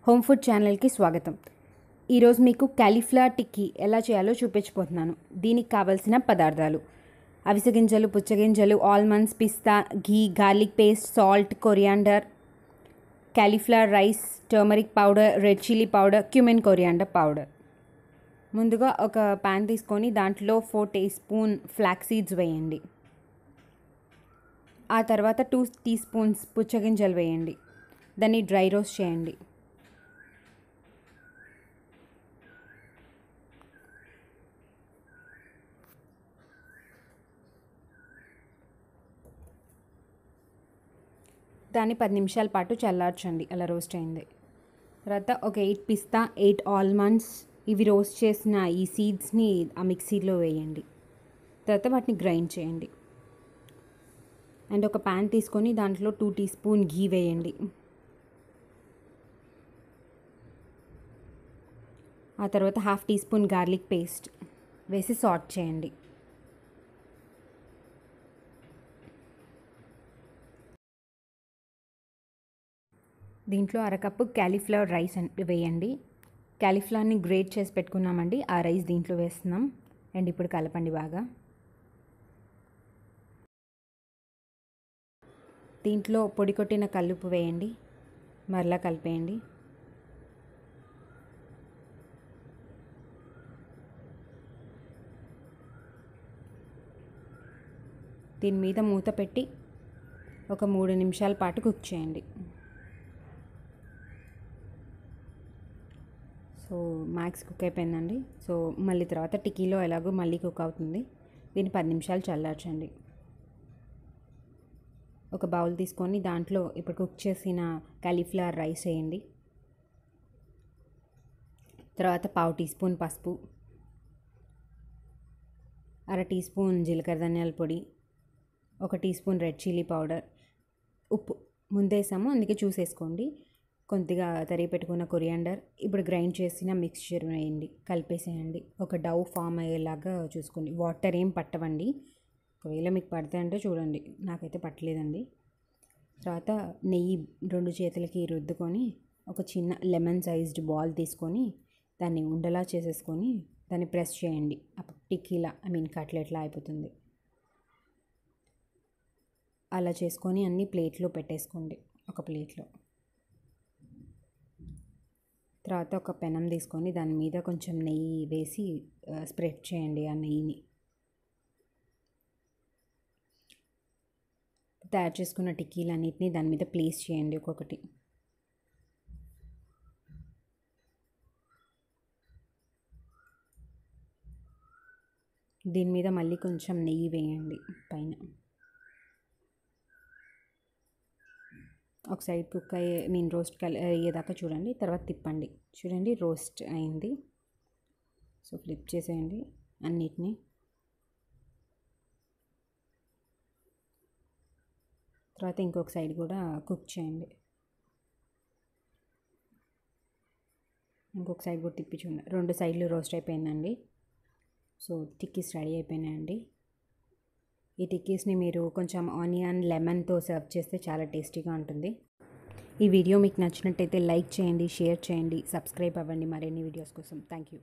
Home food ఛానల్కి స్వాగతం. ఈరోజు మీకు క్యాలీఫ్లవర్ టిక్కీ ఎలా చేయాలో చూపించబోతున్నాను. దీనికి కావాల్సిన పదార్థాలు: అవిసె గింజలు, పుచ్చగింజలు, ఆల్మండ్స్, పిస్తా, ghee, garlic paste, salt, coriander, cauliflower rice, turmeric powder, red chilli powder, cumin, coriander powder. ముందుగా ఒక ప్యాన్ తీసుకొని దాంట్లో 4 టీ-స్పూన్ ఫ్లాక్స్ సీడ్స్ వేయండి. ఆ తర్వాత 2 టీ-స్పూన్స్ పుచ్చగింజలు వేయండి. దాన్ని డ్రై రోస్ట్ చేయండి. దాన్ని 10 నిమిషాల పాటు చల్లార్చండి. అలా రోస్ట్ అయింది తర్వాత ఒక 8 పిస్తా, 8 ఆల్మండ్స్, ఇవి రోస్ట్ చేసిన ఈ సీడ్స్ని ఆ మిక్సీలో వేయండి. తర్వాత వాటిని గ్రైండ్ చేయండి. అండ్ ఒక ప్యాన్ తీసుకొని దాంట్లో 2 టీ-స్పూన్ ఘీ వేయండి. ఆ తర్వాత 1/2 టీ-స్పూన్ గార్లిక్ పేస్ట్ వేసి సాట్ చేయండి. దీంట్లో అరకప్పు క్యాలీఫ్లవర్ రైస్ వేయండి. క్యాలీఫ్లవర్ని గ్రేట్ చేసి పెట్టుకున్నామండి, ఆ రైస్ దీంట్లో వేస్తున్నాం. అండ్ ఇప్పుడు కలపండి బాగా. దీంట్లో పొడి కొట్టిన కల్లుప్పు వేయండి. మరలా కలిపేయండి. దీని మీద మూత పెట్టి ఒక 3 నిమిషాల పాటు కుక్ చేయండి. సో మ్యాక్స్ కుక్ అయిపోయిందండి. సో మళ్ళీ తర్వాత టిక్కీలో ఎలాగో మళ్ళీ కుక్ అవుతుంది. దీన్ని 10 నిమిషాలు చల్లార్చండి. ఒక బౌల్ తీసుకొని దాంట్లో ఇప్పుడు కుక్ చేసిన క్యాలీఫ్లవర్ రైస్ వేయండి. తర్వాత 1/2 టీ-స్పూన్ పసుపు, 1/2 టీ-స్పూన్ జీలకర్ర ధనియాల పొడి, 1 టీ-స్పూన్ రెడ్ చిల్లీ పౌడర్, ఉప్పు ముందేసాము అందుకే చూసేసుకోండి. కొద్దిగా తరిగి పెట్టుకున్న కొరియాండర్, ఇప్పుడు గ్రైండ్ చేసిన మిక్స్చర్ వేయండి. కలిపేసేయండి. ఒక డవ్ ఫామ్ అయ్యేలాగా చూసుకోండి. వాటర్ ఏం పట్టవండి. ఒకవేళ మీకు పడతాయంటే చూడండి, నాకైతే పట్టలేదండి. తర్వాత నెయ్యి 2 చేతులకి రుద్దుకొని ఒక చిన్న లెమన్ సైజ్డ్ బాల్ తీసుకొని దాన్ని ఉండలా చేసేసుకొని దాన్ని ప్రెస్ చేయండి. అప్పుడు టిక్కీలా కట్లెట్లా అయిపోతుంది. అలా చేసుకొని అన్ని ప్లేట్లో పెట్టేసుకోండి. ఒక ప్లేట్లో తర్వాత ఒక పెనం తీసుకొని దాని మీద కొంచెం నెయ్యి వేసి స్ప్రెడ్ చేయండి. ఆ నెయ్యిని తయారు చేసుకున్న టిక్కీలన్నిటిని దాని మీద ప్లేస్ చేయండి ఒక్కొక్కటి. దీని మీద మళ్ళీ కొంచెం నెయ్యి వేయండి పైన. ఒక సైడ్ కుక్ రోస్ట్ అయ్యేదాకా చూడండి. తర్వాత తిప్పండి. చూడండి రోస్ట్ అయింది. సో ఫ్లిప్ చేసేయండి అన్నిటినీ. తర్వాత ఇంకొక సైడ్ కూడా కుక్ చేయండి. ఇంకొక సైడ్ కూడా తిప్పి చూడండి. 2 సైడ్లు రోస్ట్ అయిపోయిందండి. సో టిక్కీస్ రెడీ అయిపోయినాయండి. ఈ టిక్కీస్ని మీరు కొంచెం ఆనియన్, లెమన్తో సర్వ్ చేస్తే చాలా టేస్టీగా ఉంటుంది. ఈ వీడియో మీకు నచ్చినట్టయితే లైక్ చేయండి, షేర్ చేయండి, సబ్స్క్రైబ్ అవ్వండి మరిన్ని వీడియోస్ కోసం. Thank you.